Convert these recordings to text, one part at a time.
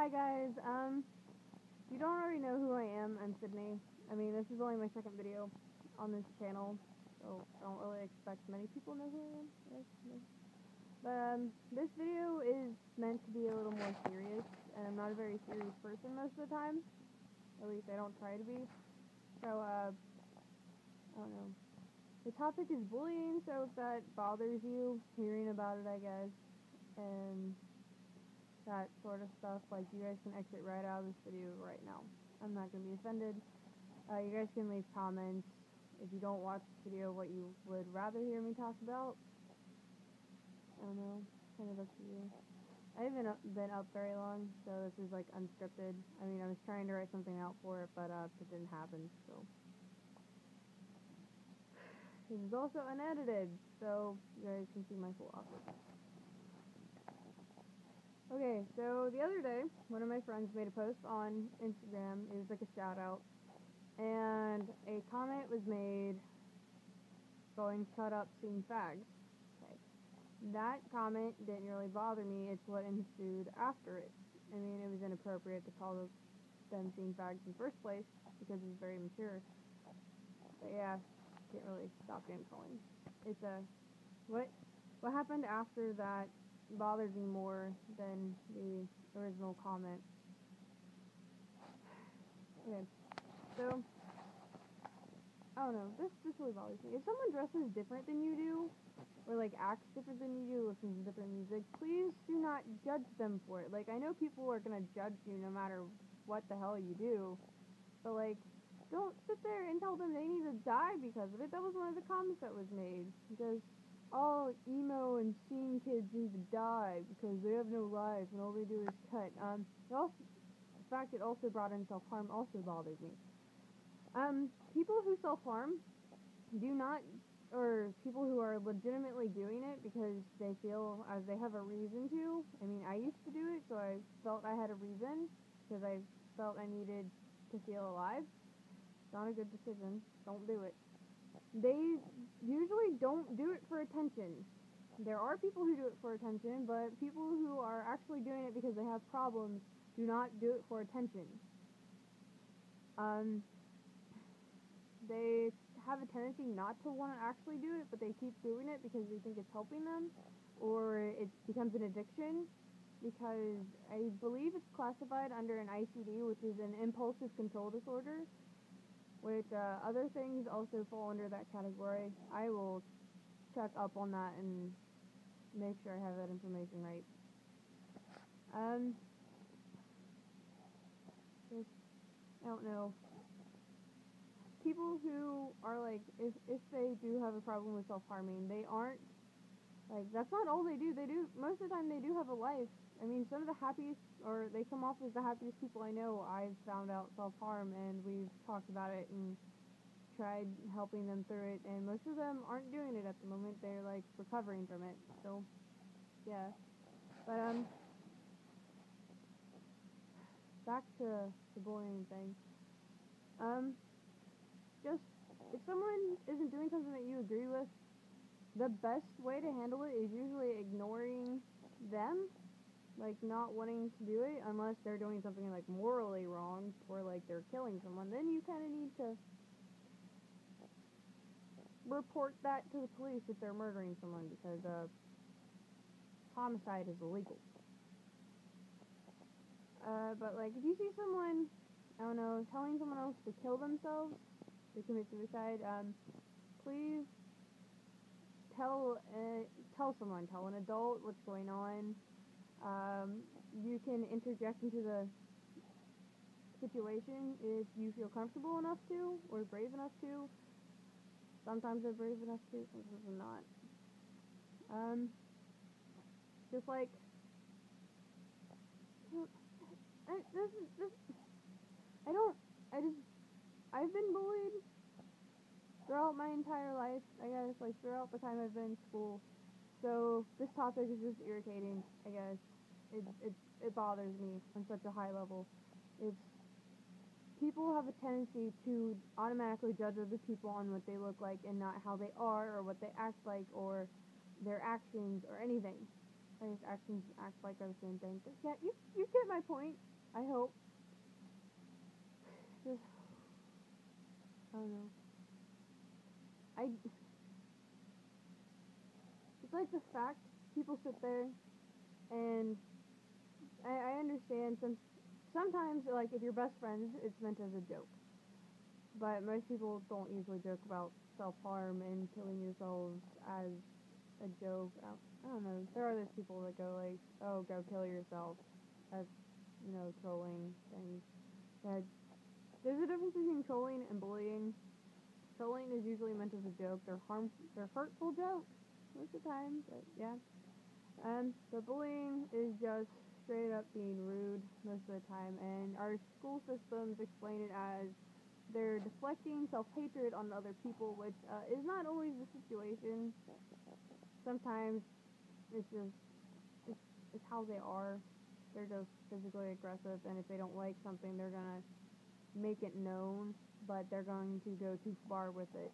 Hi guys, if you don't already know who I am, I'm Sydney. I mean, this is only my second video on this channel, so I don't really expect many people know who I am. But, this video is meant to be a little more serious, and I'm not a very serious person most of the time. At least I don't try to be. So, I don't know. The topic is bullying, so if that bothers you, hearing about it, I guess, and that sort of stuff, like, you guys can exit right out of this video right now. I'm not going to be offended. You guys can leave comments if you don't watch this video what you would rather hear me talk about. I don't know, kind of up to you. I haven't been up very long, so this is like unscripted. I mean, I was trying to write something out for it, but it didn't happen, so. This is also unedited, so you guys can see my full outfit. Okay, so the other day, one of my friends made a post on Instagram. It was like a shout out, and a comment was made going, "Shut up, seeing fags." Okay. That comment didn't really bother me. It's what ensued after it. I mean, it was inappropriate to call them seeing fags in the first place because it's very immature. But yeah, can't really stop name calling. It's what happened after that bothers me more than the original comment. Okay, so I don't know. This really bothers me. If someone dresses different than you do, or like acts different than you do, listens to different music, please do not judge them for it. Like, I know people are gonna judge you no matter what the hell you do, but like, don't sit there and tell them they need to die because of it. That was one of the comments that was made. Because all emo and scene kids need to die because they have no life and all they do is cut. The fact it also brought in self-harm also bothers me. People who self-harm do not, or people who are legitimately doing it because they feel as they have a reason to. I mean, I used to do it, so I felt I had a reason because I felt I needed to feel alive. Not a good decision. Don't do it. They usually don't do it for attention. There are people who do it for attention, but people who are actually doing it because they have problems do not do it for attention. They have a tendency not to want to actually do it, but they keep doing it because they think it's helping them, or it becomes an addiction, because I believe it's classified under an ICD, which is an impulsive control disorder, which other things also fall under that category. I will check up on that and make sure I have that information right. Just, I don't know. People who are like, if they do have a problem with self-harming, they aren't, like, that's not all they do. Most of the time they do have a life. I mean, some of the happiest, or they come off as the happiest people I know, I've found out self-harm, and we've talked about it and tried helping them through it, and most of them aren't doing it at the moment. They're, like, recovering from it, so, yeah. But, back to the bullying thing. Just, if someone isn't doing something that you agree with, the best way to handle it is usually ignoring them, like not wanting to do it unless they're doing something like morally wrong or like they're killing someone. Then you kind of need to report that to the police if they're murdering someone, because homicide is illegal. But like, if you see someone, I don't know, telling someone else to kill themselves, to commit suicide, please tell someone, tell an adult what's going on. You can interject into the situation if you feel comfortable enough to, or brave enough to. Sometimes they're brave enough to, sometimes they're not. Just like, I've been bullied throughout my entire life, I guess, like, throughout the time I've been in school. So, this topic is just irritating, I guess. It bothers me on such a high level. It's, people have a tendency to automatically judge other people on what they look like and not how they are or what they act like or their actions or anything. I guess actions act like are the same thing. But yeah, you get my point. I hope. Just I don't know. I it's like the fact people sit there and I understand sometimes like if you're best friends it's meant as a joke. But most people don't usually joke about self harm and killing yourselves as a joke. I don't know. There are those people that go like, "Oh, go kill yourself," as trolling things. That there's a difference between trolling and bullying. Trolling is usually meant as a joke. They're hurtful jokes most of the time. But yeah. But bullying is just straight up being rude most of the time, and our school systems explain it as they're deflecting self-hatred on other people, which is not always the situation. Sometimes it's just it's, it's how they are. They're just physically aggressive, and if they don't like something, they're gonna make it known, but they're going to go too far with it.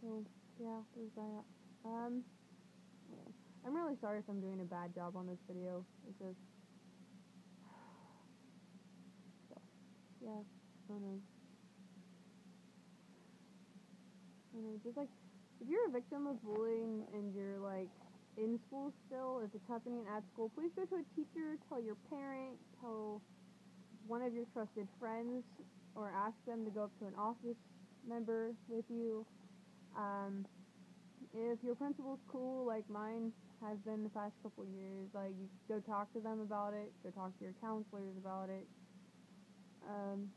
So yeah, there's that. Um, I'm really sorry if I'm doing a bad job on this video. It's just so, yeah, I don't know. I don't know. Just like if you're a victim of bullying and you're like in school still, if it's happening at school, please go to a teacher, tell your parent, tell one of your trusted friends, or ask them to go up to an office member with you. Um, if your principal's cool, like mine has been the past couple years, like you go talk to them about it, go talk to your counselors about it. Um,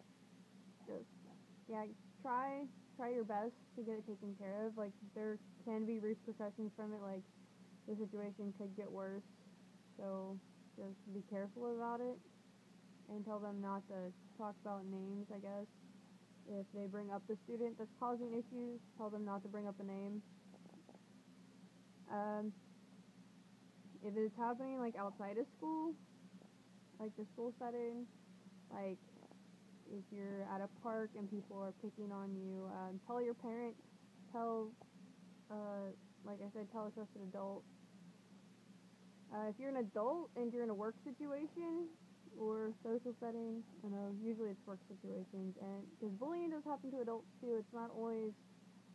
just yeah, try your best to get it taken care of. Like there can be repercussions from it, like the situation could get worse. So just be careful about it and tell them not to talk about names, I guess. If they bring up the student that's causing issues, tell them not to bring up a name. Um, if it's happening like outside of school, like the school setting, like if you're at a park and people are picking on you, tell your parent, tell, like I said, tell a trusted adult. If you're an adult and you're in a work situation or social setting, I know usually it's work situations, and because bullying does happen to adults too, it's not always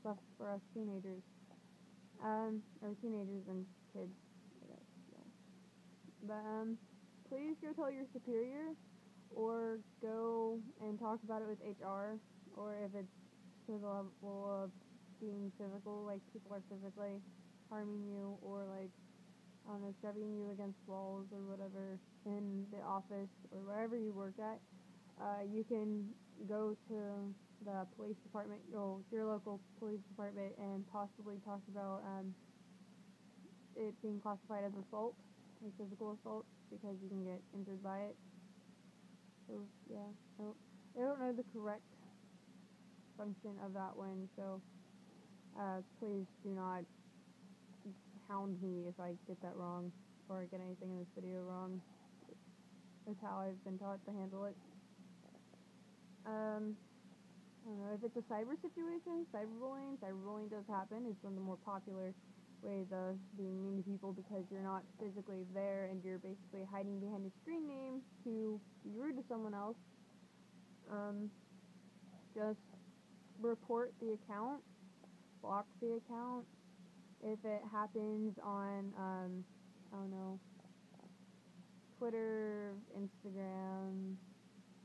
left for us teenagers, or teenagers and kids, I guess. Yeah. But please go tell your superior, or go and talk about it with HR, or if it's to the level of being physical, like people are physically harming you, or like I don't know, shoving you against walls or whatever in the office or wherever you work at, you can go to the police department, or your local police department, and possibly talk about it being classified as assault, like physical assault, because you can get injured by it. So yeah, I don't know the correct function of that one, so please do not hound me if I get that wrong or get anything in this video wrong. That's how I've been taught to handle it. I don't know, if it's a cyber situation, cyberbullying does happen. It's one of the more popular ways of being mean to people because you're not physically there and you're basically hiding behind a screen name to be rude to someone else. Just report the account, block the account. If it happens on, I don't know, Twitter, Instagram,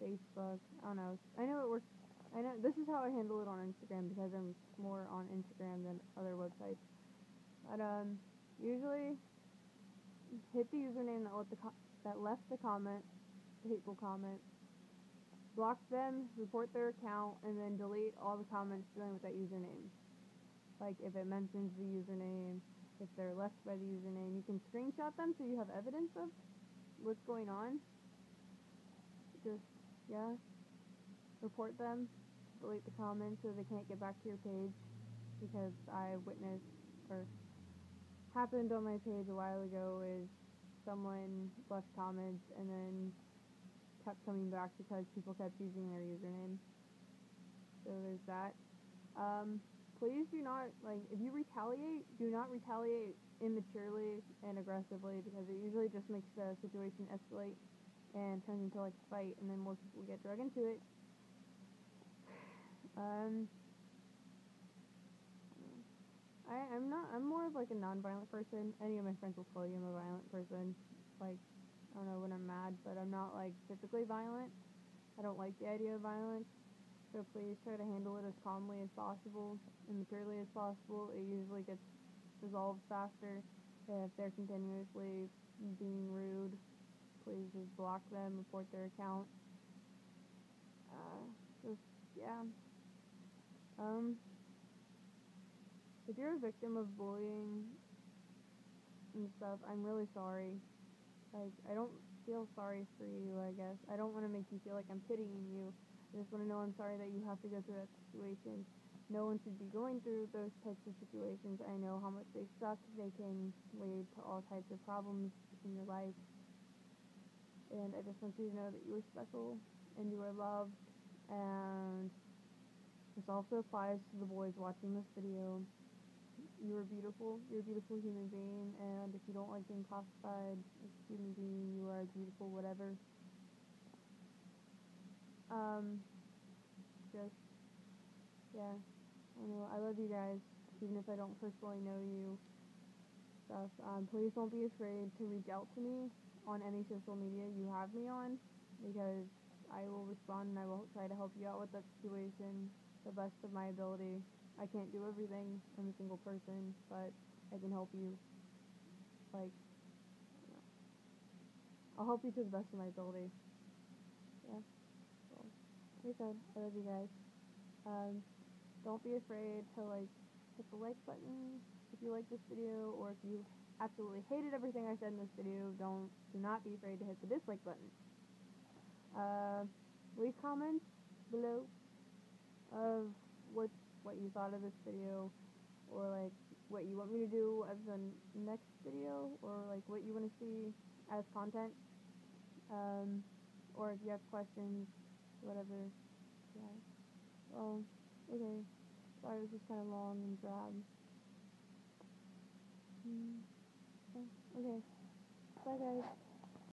Facebook. I don't know. I know it works. I know this is how I handle it on Instagram because I'm more on Instagram than other websites. But usually hit the username that left the comment, the hateful comment, block them, report their account, and then delete all the comments dealing with that username. Like if it mentions the username, if they're left by the username, you can screenshot them so you have evidence of what's going on. Just yeah, report them, delete the comments so they can't get back to your page, because I witnessed or happened on my page a while ago is someone left comments and then kept coming back because people kept using their username. So there's that. Please do not, like, if you retaliate, do not retaliate immaturely and aggressively, because it usually just makes the situation escalate and turns into like a fight, and then more people get dragged into it. Um, I'm more of like a non-violent person. Any of my friends will tell you I'm a violent person. Like, I don't know when I'm mad, but I'm not like typically violent. I don't like the idea of violence. So please try to handle it as calmly as possible and maturely as possible. It usually gets resolved faster. If they're continuously being rude, please just block them, report their account. Just, yeah. Um, if you're a victim of bullying and stuff, I'm really sorry. Like, I don't feel sorry for you, I guess. I don't want to make you feel like I'm pitying you. I just want to know I'm sorry that you have to go through that situation. No one should be going through those types of situations. I know how much they suck. They can lead to all types of problems in your life. And I just want you to know that you are special and you are loved. And this also applies to the boys watching this video. You are beautiful. You're a beautiful human being, and if you don't like being classified as a human being, you are beautiful, whatever. Just, yeah, I don't know. I love you guys, even if I don't personally know you. Stuff. Please don't be afraid to reach out to me on any social media you have me on, because I will respond and I will try to help you out with that situation the best of my ability. I can't do everything. I'm a single person, but I can help you. Like, I'll help you to the best of my ability. Yeah. So, like I said, I love you guys. Don't be afraid to like hit the like button if you like this video, or if you absolutely hated everything I said in this video, do not be afraid to hit the dislike button. Leave comments below of what you thought of this video, or like what you want me to do as the next video, or like what you want to see as content. Or if you have questions, whatever. Yeah. Well, okay. Sorry, it was just kind of long and drab. Okay. Bye, guys.